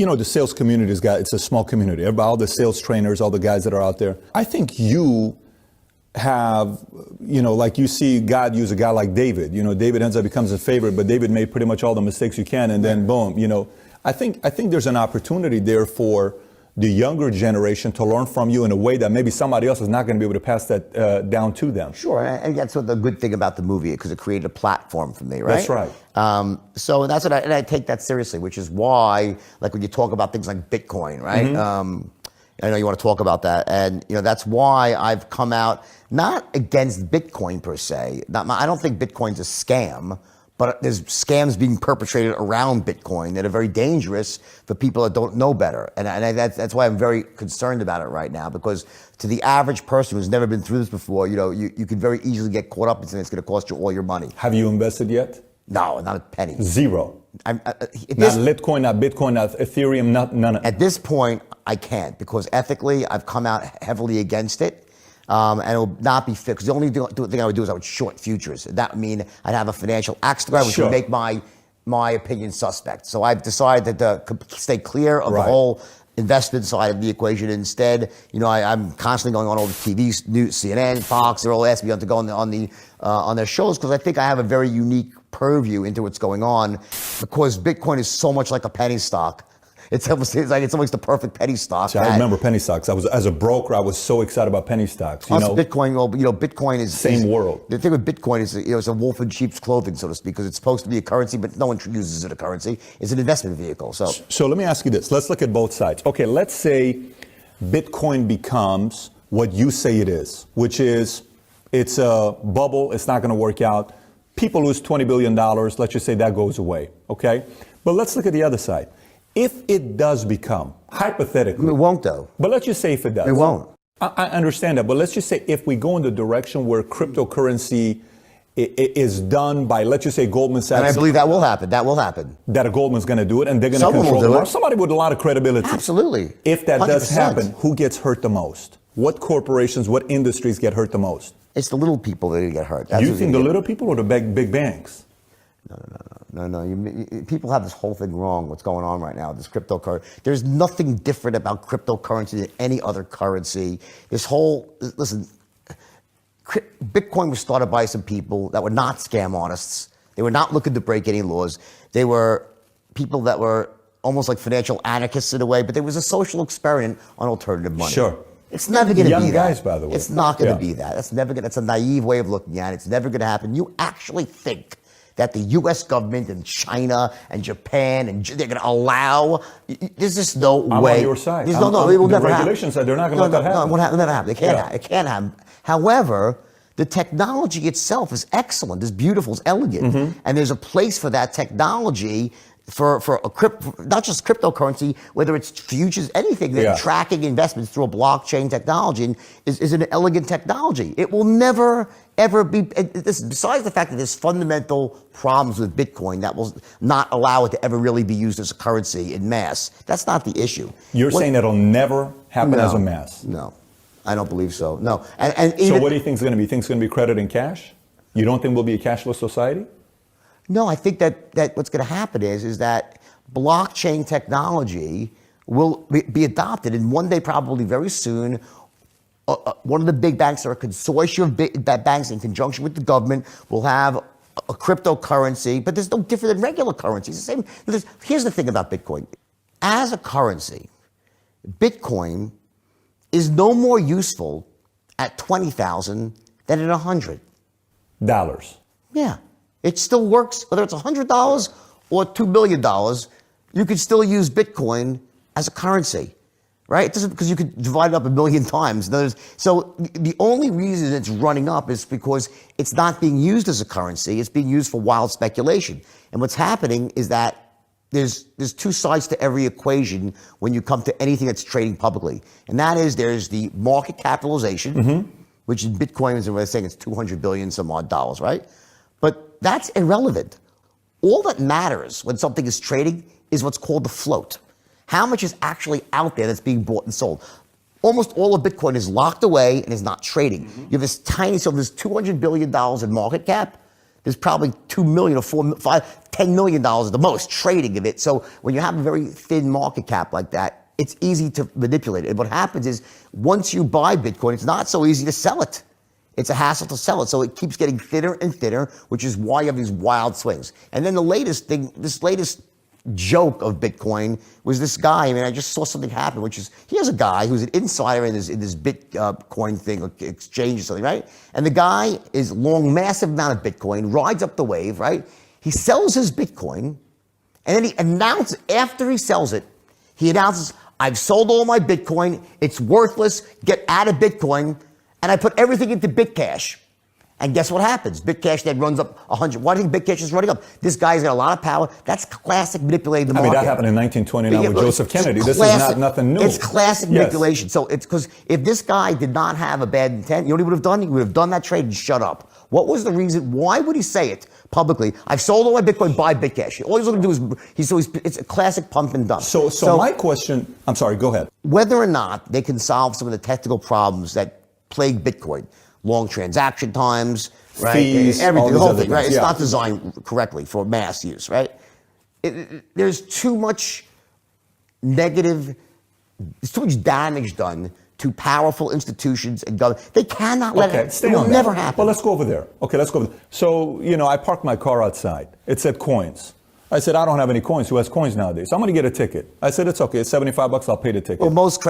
the sales community it's a small community. All the sales trainers, all the guys that are out there. I think you have, like you see God use a guy like David. David ends up becomes a favorite, but David made pretty much all the mistakes you can, and then boom. I think there's an opportunity there for the younger generation to learn from you in a way that maybe somebody else is not going to be able to pass that down to them. Sure, and that's what the good thing about the movie, because it created a platform for me, right? That's right. So that's what I take that seriously, which is why, like when you talk about things like Bitcoin, right? Mm-hmm. I know you want to talk about that, and that's why I've come out not against Bitcoin per se. I don't think Bitcoin's a scam. But there's scams being perpetrated around Bitcoin that are very dangerous for people that don't know better. And that's why I'm very concerned about it right now, because to the average person who's never been through this before, you could very easily get caught up in something that's going to cost you all your money. Have you invested yet? No, not a penny. Zero. Not Litecoin, not Bitcoin, not Ethereum, none of it. At this point, I can't, because ethically, I've come out heavily against it. And it will not be fixed. The only thing I would do is I would short futures. That would mean I'd have a financial axe to grind, which would make my opinion suspect. So I've decided to stay clear of the whole investment side of the equation. Instead, I'm constantly going on all the TV news, CNN, Fox. They're all asking me to go on their shows, because I think I have a very unique purview into what's going on, because Bitcoin is so much like a penny stock. It's almost the perfect penny stock. See, I remember penny stocks. As a broker, I was so excited about penny stocks. Bitcoin. Well, Bitcoin is same world. The thing with Bitcoin is, it's a wolf in sheep's clothing, so to speak, because it's supposed to be a currency, but no one uses it as a currency. It's an investment vehicle. So let me ask you this. Let's look at both sides. Okay, let's say Bitcoin becomes what you say it is, which is it's a bubble. It's not going to work out. People lose $20 billion. Let's just say that goes away. Okay, but let's look at the other side. If it does become, hypothetically. It won't, though. But let's just say if it does. It won't. I understand that, but let's just say if we go in the direction where cryptocurrency is done by, let's just say, Goldman Sachs. And I believe that will happen. That a Goldman's going to do it, and they're going to control the market. Somebody with a lot of credibility. Absolutely. If that 100%. does happen, who gets hurt the most? What corporations, what industries get hurt the most? It's the little people that get hurt. You think the little people or the big banks? No. People have this whole thing wrong. What's going on right now? This cryptocurrency. There's nothing different about cryptocurrency than any other currency. Listen, Bitcoin was started by some people that were not scam artists. They were not looking to break any laws. They were people that were almost like financial anarchists in a way, but there was a social experiment on alternative money. Sure. It's never going to be that. Young guys, by the way. It's not going to be that. That's a naive way of looking at it. It's never going to happen. You actually think that the U.S. government and China and Japan and they're going to allow? There's just no way. I'm on your side. It will never happen. The regulations said they're not going to let that happen. No, it will never happen. It can't happen. However, the technology itself is excellent, is beautiful, is elegant, and there's a place for that technology. For not just cryptocurrency, whether it's futures, anything that tracking investments through a blockchain technology is an elegant technology. It will never, ever be, besides the fact that there's fundamental problems with Bitcoin that will not allow it to ever really be used as a currency in mass. That's not the issue. You're saying that'll never happen as a mass? No, I don't believe so. No. So what do you think is going to be? Think it's going to be credit in cash? You don't think we'll be a cashless society? No, I think that what's going to happen is that blockchain technology will be adopted, and one day, probably very soon, one of the big banks or a consortium of banks in conjunction with the government will have a cryptocurrency, but there's no different than regular currencies. The same. Here's the thing about Bitcoin. As a currency, Bitcoin is no more useful at 20,000 than at $100. Yeah. It still works, whether it's $100 or $2 billion, you could still use Bitcoin as a currency, right? It doesn't, because you could divide it up a million times. So the only reason it's running up is because it's not being used as a currency. It's being used for wild speculation. And what's happening is that there's two sides to every equation when you come to anything that's trading publicly. And that is, there's the market capitalization, which in Bitcoin is, we're saying it's 200 billion some odd dollars, right? But that's irrelevant. All that matters when something is trading is what's called the float. How much is actually out there that's being bought and sold? Almost all of Bitcoin is locked away and is not trading. You have this tiny, so there's $200 billion in market cap. There's probably 2 million or 4, 5, $10 million at the most trading of it. So when you have a very thin market cap like that, it's easy to manipulate it. And what happens is once you buy Bitcoin, it's not so easy to sell it. It's a hassle to sell it. So it keeps getting thinner and thinner, which is why you have these wild swings. And then the latest thing, this latest joke of Bitcoin was this guy. I mean, I just saw something happen, which is here's a guy who's an insider in this Bitcoin thing, or exchange or something, right? And the guy is long, massive amount of Bitcoin, rides up the wave, right? He sells his Bitcoin, and then he announces, after he sells it, he announces, I've sold all my Bitcoin, it's worthless, get out of Bitcoin, and I put everything into Bitcash. And guess what happens? Bitcash then runs up 100. Why do you think Bitcash is running up? This guy's got a lot of power. That's classic manipulating the market. I mean, that happened in 1929 with Joseph Kennedy. This is nothing new. It's classic manipulation. So it's because if this guy did not have a bad intent, you know what he would have done? He would have done that trade and shut up. What was the reason? Why would he say it publicly? I've sold all my Bitcoin, buy Bitcash. All he's looking to do is, it's a classic pump and dump. So my question, I'm sorry, go ahead. Whether or not they can solve some of the technical problems that plague Bitcoin, long transaction times, right? Fees, everything, the whole thing, right? Things, It's not designed correctly for mass use, right? There's too much there's too much damage done to powerful institutions and government. They cannot let it. It will never happen. Well, let's go over there. Okay, let's go over there. So, I parked my car outside. It said coins. I said, I don't have any coins. Who has coins nowadays? So I'm going to get a ticket. I said, it's okay. It's $75. I'll pay the ticket. Well, most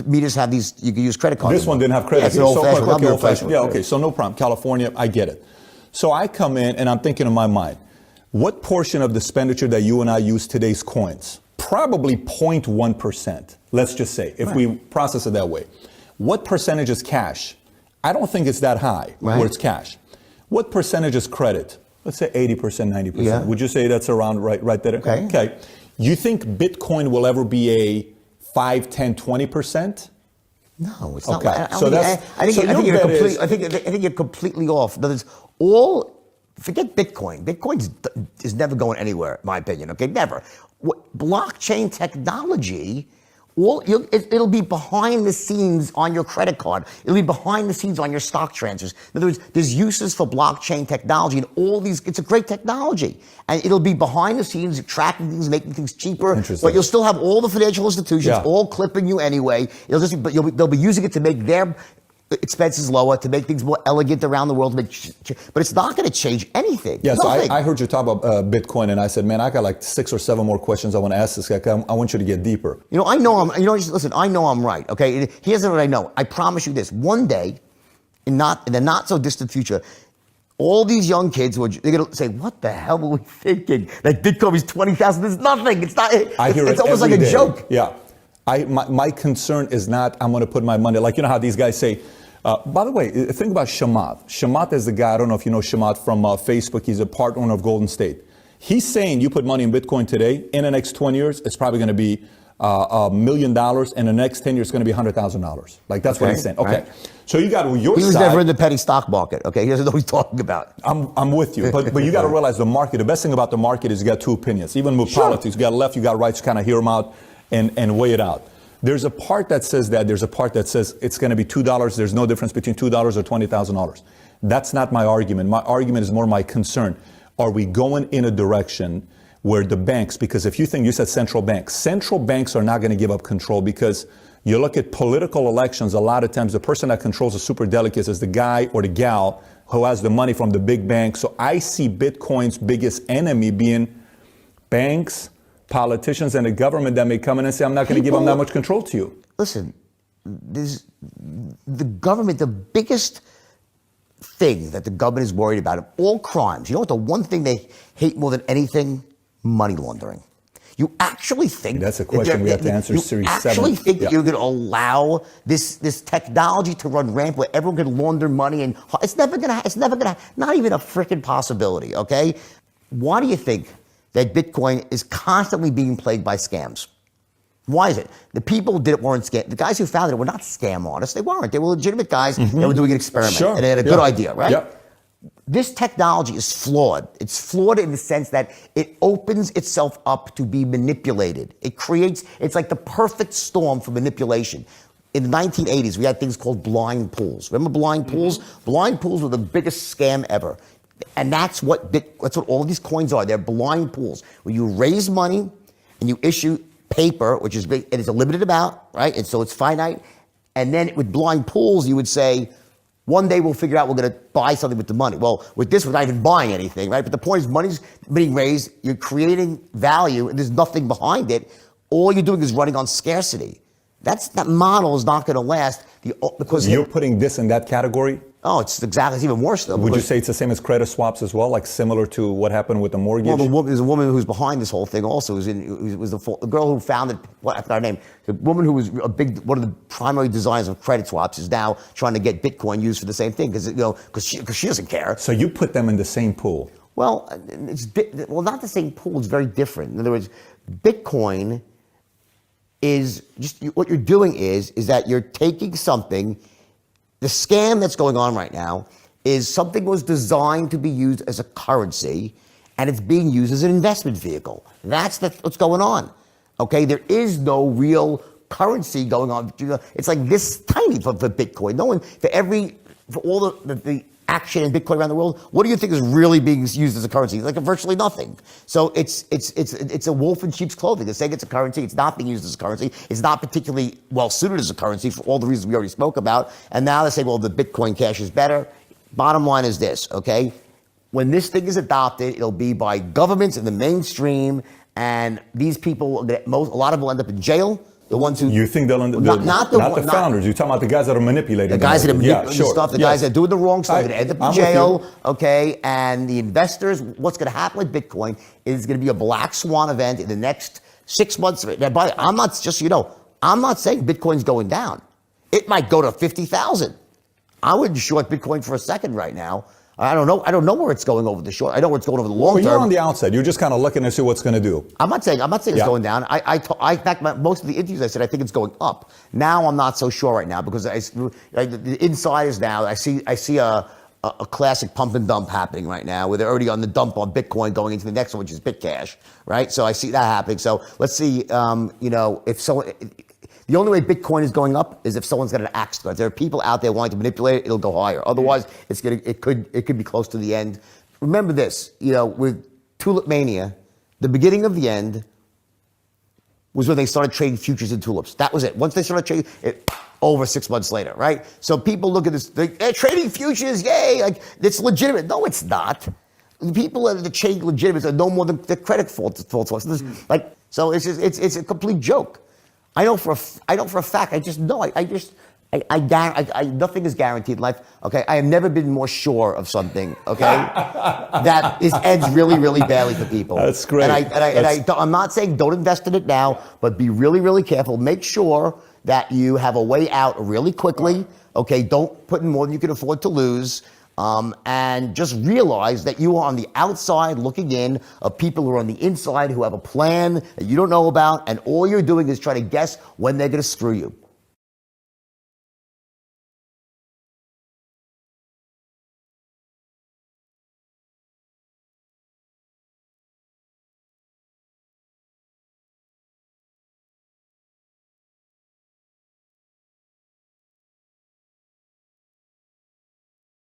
meters have these. You can use credit cards. This one didn't have credit. Yeah, it's an old-fashioned. Old-fashioned. Yeah, okay. So no problem. California, I get it. So I come in and I'm thinking in my mind, what portion of the expenditure that you and I use today's coins? Probably 0.1%. Let's just say, if we process it that way. What percentage is cash? I don't think it's that high where it's cash. What percentage is credit? Let's say 80%, 90%. Yeah. Would you say that's around right there? Okay. You think Bitcoin will ever be a 5, 10, 20%? No, it's not. Okay. I think you're completely off. Forget Bitcoin. Bitcoin is never going anywhere, in my opinion. Okay, never. Blockchain technology. It'll be behind the scenes on your credit card. It'll be behind the scenes on your stock transfers. In other words, there's uses for blockchain technology and all these. It's a great technology. And it'll be behind the scenes, tracking things, making things cheaper. But you'll still have all the financial institutions all clipping you anyway. They'll be using it to make their expenses lower, to make things more elegant around the world. But it's not going to change anything. Yeah, so I heard you talk about Bitcoin, and I said, man, I got like 6 or 7 more questions I want to ask this guy. I want you to get deeper. I know listen, I know I'm right, okay? Here's what I know. I promise you this. One day, in the not so distant future, all these young kids, they're going to say, what the hell were we thinking? That Bitcoin is 20,000. There's nothing. It's not. It's almost like a joke. Yeah. My concern is not, I'm going to put my money, like, how these guys say, by the way, think about Chamath. Chamath is the guy, I don't know if you know Chamath from Facebook. He's a part owner of Golden State. He's saying you put money in Bitcoin today, in the next 20 years, it's probably going to be $1 million. In the next 10 years, it's going to be $100,000. Like, that's what he's saying. Okay. Right. So you got your side. He was never in the penny stock market. Okay. He doesn't know what he's talking about. I'm with you. But you got to realize the market, the best thing about the market is you got two opinions. Even with politics, you got left, you got right, to kind of hear them out and weigh it out. There's a part that says that. There's a part that says it's going to be $2. There's no difference between $2 or $20,000. That's not my argument. My argument is more my concern. Are we going in a direction where the banks, because if you said central banks are not going to give up control, because you look at political elections, a lot of times the person that controls the super delegates is the guy or the gal who has the money from the big banks. So I see Bitcoin's biggest enemy being banks, politicians, and the government that may come in and say, I'm not going to give them that much control to you. Listen, the government, the biggest thing that the government is worried about of all crimes, you know what the one thing they hate more than anything? Money laundering. You actually think that's a question we have to answer series 7. You actually think that you're going to allow this technology to run rampant where everyone can launder money, and it's never going to, not even a freaking possibility, okay? Why do you think that Bitcoin is constantly being plagued by scams? Why is it? The people who did it weren't scam. The guys who founded it were not scam artists. They weren't. They were legitimate guys that were doing an experiment. And they had a good idea, right? Yep. This technology is flawed. It's flawed in the sense that it opens itself up to be manipulated. It's like the perfect storm for manipulation. In the 1980s, we had things called blind pools. Remember blind pools? Blind pools were the biggest scam ever. And that's what all of these coins are. They're blind pools. When you raise money and you issue paper, which is big, and it's a limited amount, right? And so it's finite. And then with blind pools, you would say, one day we'll figure out we're going to buy something with the money. Well, with this, we're not even buying anything, right? But the point is money's being raised, you're creating value, and there's nothing behind it. All you're doing is running on scarcity. That model is not going to last because you're putting this in that category. Oh, it's even worse though. Would you say it's the same as credit swaps as well, like similar to what happened with the mortgage? Well, there's a woman who's behind this whole thing also. Was the girl who founded, I forgot her name. The woman who was one of the primary designers of credit swaps is now trying to get Bitcoin used for the same thing because she doesn't care. So you put them in the same pool. Well, not the same pool. It's very different. In other words, Bitcoin is just what you're doing is that you're taking something. The scam that's going on right now is something was designed to be used as a currency, and it's being used as an investment vehicle. That's what's going on. Okay, there is no real currency going on. It's like this tiny for Bitcoin. No one for all the action in Bitcoin around the world. What do you think is really being used as a currency? Like virtually nothing. So it's a wolf in sheep's clothing. They're saying it's a currency. It's not being used as a currency. It's not particularly well suited as a currency for all the reasons we already spoke about. And now they say, well, the Bitcoin Cash is better. Bottom line is this, okay? When this thing is adopted, it'll be by governments in the mainstream, and these people, a lot of them will end up in jail. The ones who you think they'll end up not the founders. You're talking about the guys that are manipulating. The guys that are manipulating stuff. The guys that are doing the wrong stuff. They end up in jail. Okay, and the investors. What's going to happen with Bitcoin is going to be a black swan event in the next 6 months. But I'm not I'm not saying Bitcoin's going down. It might go to 50,000. I wouldn't short Bitcoin for a second right now. I don't know where it's going over the short. I know where it's going over the long term. You're on the outside. You're just kind of looking to see what's going to do. I'm not saying it's going down. In fact, most of the interviews I said I think it's going up. Now I'm not so sure right now because the insiders now I see a classic pump and dump happening right now where they're already on the dump on Bitcoin going into the next one, which is BitCash, right? So I see that happening. So let's see, if someone. The only way Bitcoin is going up is if someone's got an axe to it. There are people out there wanting to manipulate it, it'll go higher. Otherwise, it could be close to the end. Remember this, with Tulip Mania, the beginning of the end was when they started trading futures and tulips. That was it. Once they started trading it, over 6 months later, right? So people look at this, they're trading futures, yay, like it's legitimate. No, it's not. The people that are trading legitimate are no more than the credit fault. So it's a complete joke. I know for a fact. I just know. Nothing is guaranteed in life. Okay, I have never been more sure of something. Okay, that this ends really, really badly for people. That's great. I'm not saying don't invest in it now, but be really, really careful. Make sure that you have a way out really quickly. Okay, don't put in more than you can afford to lose. And just realize that you are on the outside looking in of people who are on the inside who have a plan that you don't know about, and all you're doing is trying to guess when they're going to screw you.